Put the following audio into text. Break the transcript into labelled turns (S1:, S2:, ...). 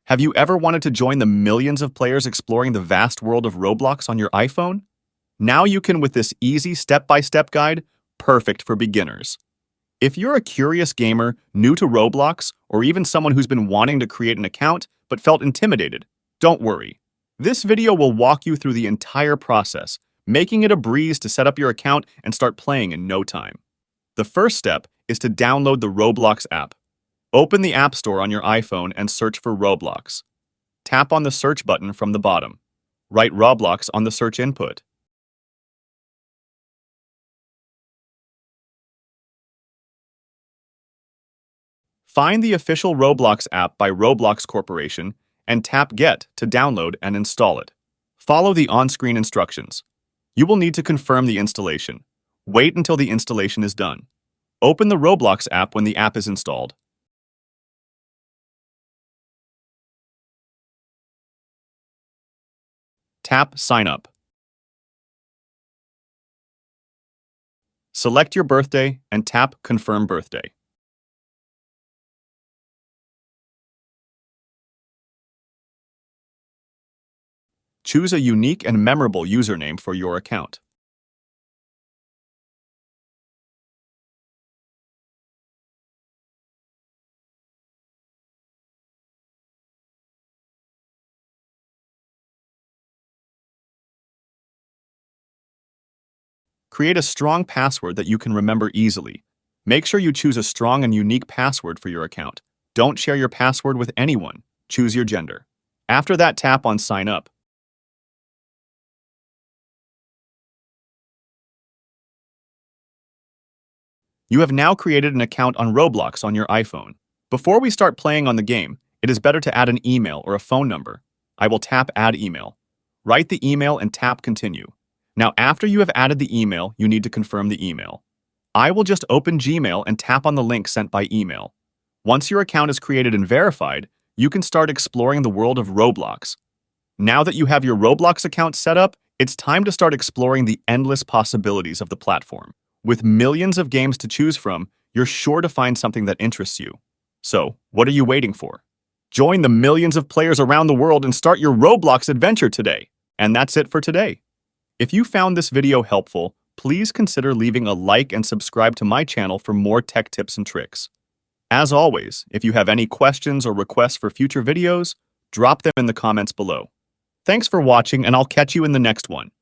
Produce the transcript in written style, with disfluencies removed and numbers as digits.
S1: Have you ever wanted to join the millions of players exploring the vast world of Roblox on your iPhone? Now you can with this easy step-by-step guide, perfect for beginners. If you're a curious gamer, new to Roblox, or even someone who's been wanting to create an account but felt intimidated, don't worry. This video will walk you through the entire process, making it a breeze to set up your account and start playing in no time. The first step is to download the Roblox app. Open the App Store on your iPhone and search for Roblox. Tap on the search button from the bottom. Write Roblox on the search input. Find the official Roblox app by Roblox Corporation and tap Get to download and install it. Follow the on-screen instructions. You will need to confirm the installation. Wait until the installation is done. Open the Roblox app when the app is installed. Tap Sign Up. Select your birthday and tap Confirm Birthday. Choose a unique and memorable username for your account. Create a strong password that you can remember easily. Make sure you choose a strong and unique password for your account. Don't share your password with anyone. Choose your gender. After that, tap on Sign Up. You have now created an account on Roblox on your iPhone. Before we start playing on the game, it is better to add an email or a phone number. I will tap Add Email. Write the email and tap Continue. Now, after you have added the email, you need to confirm the email. I will just open Gmail and tap on the link sent by email. Once your account is created and verified, you can start exploring the world of Roblox. Now that you have your Roblox account set up, it's time to start exploring the endless possibilities of the platform. With millions of games to choose from, you're sure to find something that interests you. So, what are you waiting for? Join the millions of players around the world and start your Roblox adventure today. And that's it for today. If you found this video helpful, please consider leaving a like and subscribe to my channel for more tech tips and tricks. As always, if you have any questions or requests for future videos, drop them in the comments below. Thanks for watching, and I'll catch you in the next one.